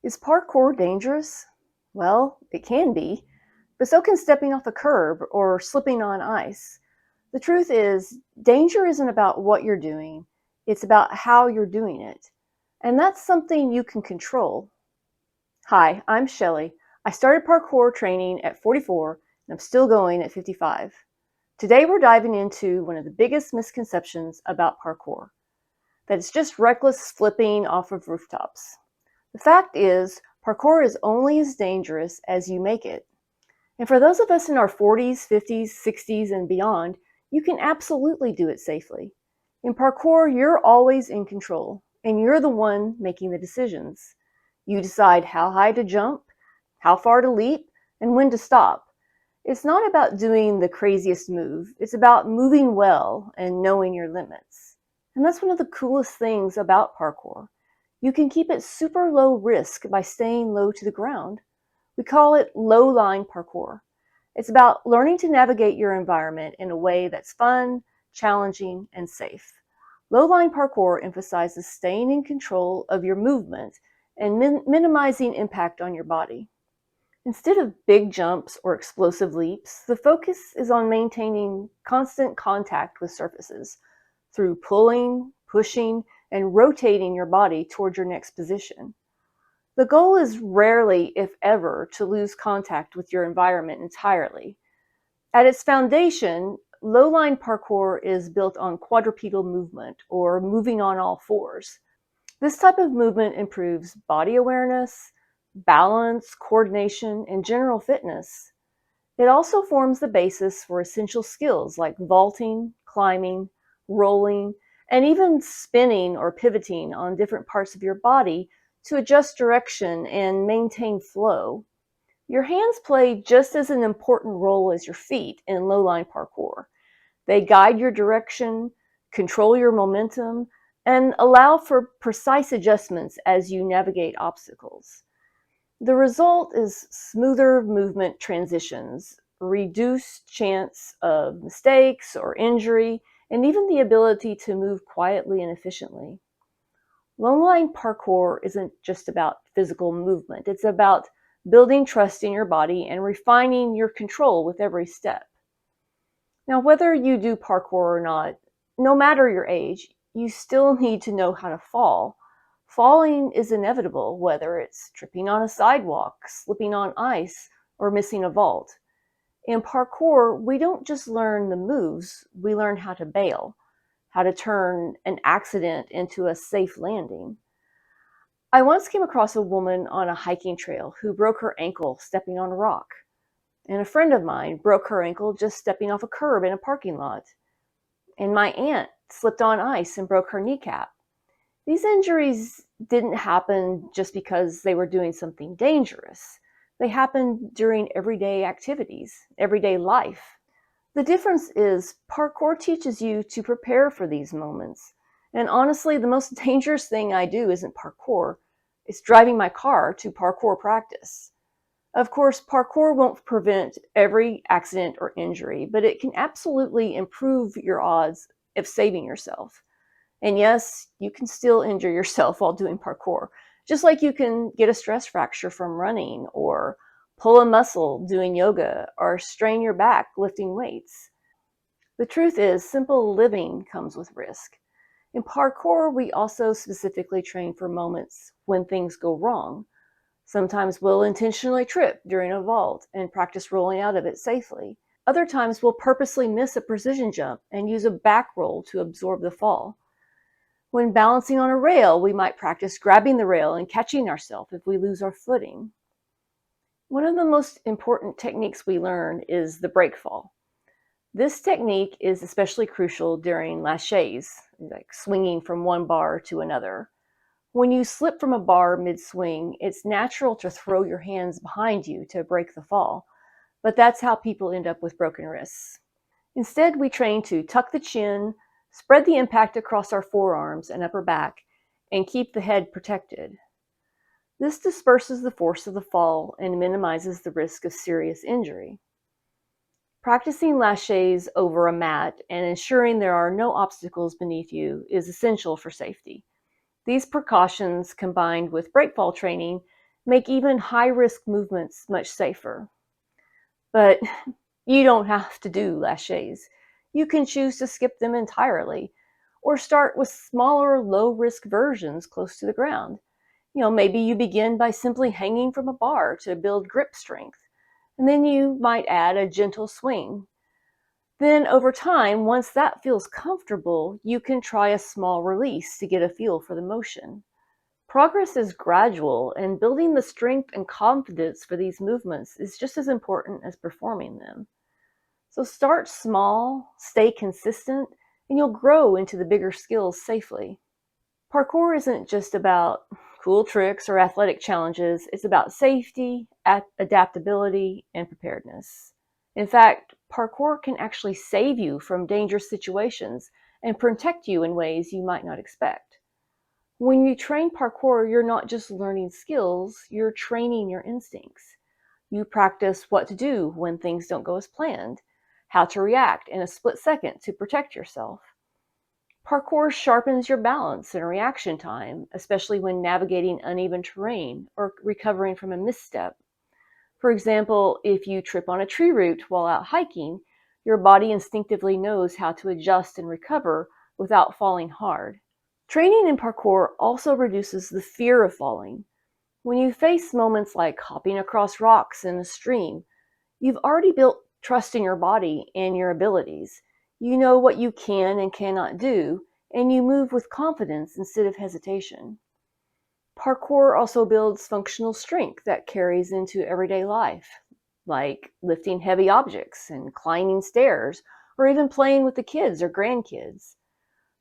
Is parkour dangerous? Well, it can be, but so can stepping off a curb or slipping on ice. The truth is, danger isn't about what you're doing, it's about how you're doing it. And that's something you can control. Hi, I'm Shelly. I started parkour training at 44 and I'm still going at 55. Today we're diving into one of the biggest misconceptions about parkour, that it's just reckless flipping off of rooftops. The fact is, parkour is only as dangerous as you make it. And for those of us in our 40s, 50s, 60s, and beyond, you can absolutely do it safely. In parkour, you're always in control, and you're the one making the decisions. You decide how high to jump, how far to leap, and when to stop. It's not about doing the craziest move, it's about moving well and knowing your limits. And that's one of the coolest things about parkour. You can keep it super low risk by staying low to the ground. We call it low-line parkour. It's about learning to navigate your environment in a way that's fun, challenging, and safe. Low-line parkour emphasizes staying in control of your movement and minimizing impact on your body. Instead of big jumps or explosive leaps, the focus is on maintaining constant contact with surfaces through pulling, pushing, and rotating your body toward your next position. The goal is rarely, if ever, to lose contact with your environment entirely. At its foundation, low-line parkour is built on quadrupedal movement, or moving on all fours. This type of movement improves body awareness, balance, coordination, and general fitness. It also forms the basis for essential skills like vaulting, climbing, rolling, and even spinning or pivoting on different parts of your body to adjust direction and maintain flow. Your hands play just as an important role as your feet in low-line parkour. They guide your direction, control your momentum, and allow for precise adjustments as you navigate obstacles. The result is smoother movement transitions, reduced chance of mistakes or injury, and even the ability to move quietly and efficiently. Low-line parkour isn't just about physical movement. It's about building trust in your body and refining your control with every step. Now, whether you do parkour or not, no matter your age, you still need to know how to fall. Falling is inevitable, whether it's tripping on a sidewalk, slipping on ice, or missing a vault. In parkour, we don't just learn the moves, we learn how to bail, how to turn an accident into a safe landing. I once came across a woman on a hiking trail who broke her ankle stepping on a rock. And a friend of mine broke her ankle just stepping off a curb in a parking lot. And my aunt slipped on ice and broke her kneecap. These injuries didn't happen just because they were doing something dangerous. They happened during everyday activities, everyday life. The difference is parkour teaches you to prepare for these moments. And honestly, the most dangerous thing I do isn't parkour. It's driving my car to parkour practice. Of course, parkour won't prevent every accident or injury, but it can absolutely improve your odds of saving yourself. And yes, you can still injure yourself while doing parkour, just like you can get a stress fracture from running, or pull a muscle doing yoga, or strain your back lifting weights. The truth is, simple living comes with risk. In parkour, we also specifically train for moments when things go wrong. Sometimes we'll intentionally trip during a vault and practice rolling out of it safely. Other times we'll purposely miss a precision jump and use a back roll to absorb the fall. When balancing on a rail, we might practice grabbing the rail and catching ourselves if we lose our footing. One of the most important techniques we learn is the break fall. This technique is especially crucial during laches, like swinging from one bar to another. When you slip from a bar mid-swing, it's natural to throw your hands behind you to break the fall, but that's how people end up with broken wrists. Instead, we train to tuck the chin, spread the impact across our forearms and upper back, and keep the head protected. This disperses the force of the fall and minimizes the risk of serious injury. Practicing laches over a mat and ensuring there are no obstacles beneath you is essential for safety. These precautions, combined with breakfall training, make even high-risk movements much safer. But you don't have to do laches. You can choose to skip them entirely or start with smaller, low-risk versions close to the ground. Maybe you begin by simply hanging from a bar to build grip strength, and then you might add a gentle swing. Then over time, once that feels comfortable, you can try a small release to get a feel for the motion. Progress is gradual, and building the strength and confidence for these movements is just as important as performing them. So start small, stay consistent, and you'll grow into the bigger skills safely. Parkour isn't just about cool tricks or athletic challenges, it's about safety, adaptability, and preparedness. In fact, parkour can actually save you from dangerous situations and protect you in ways you might not expect. When you train parkour, you're not just learning skills, you're training your instincts. You practice what to do when things don't go as planned, how to react in a split second to protect yourself. Parkour sharpens your balance and reaction time, especially when navigating uneven terrain or recovering from a misstep. For example, if you trip on a tree root while out hiking, your body instinctively knows how to adjust and recover without falling hard. Training in parkour also reduces the fear of falling. When you face moments like hopping across rocks in a stream, you've already built trust in your body and your abilities. You know what you can and cannot do, and you move with confidence instead of hesitation. Parkour also builds functional strength that carries into everyday life, like lifting heavy objects and climbing stairs, or even playing with the kids or grandkids.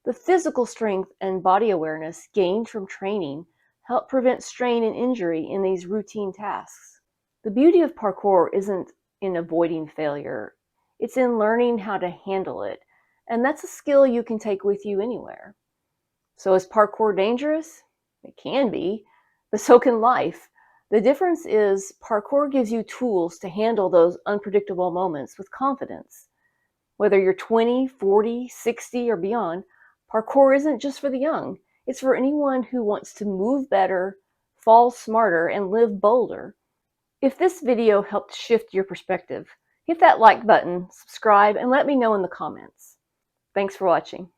The physical strength and body awareness gained from training help prevent strain and injury in these routine tasks. The beauty of parkour isn't in avoiding failure, it's in learning how to handle it, and that's a skill you can take with you anywhere. So is parkour dangerous? It can be, but so can life. The difference is parkour gives you tools to handle those unpredictable moments with confidence. Whether you're 20, 40, 60, or beyond, parkour isn't just for the young. It's for anyone who wants to move better, fall smarter, and live bolder. If this video helped shift your perspective, hit that like button, subscribe, and let me know in the comments. Thanks for watching.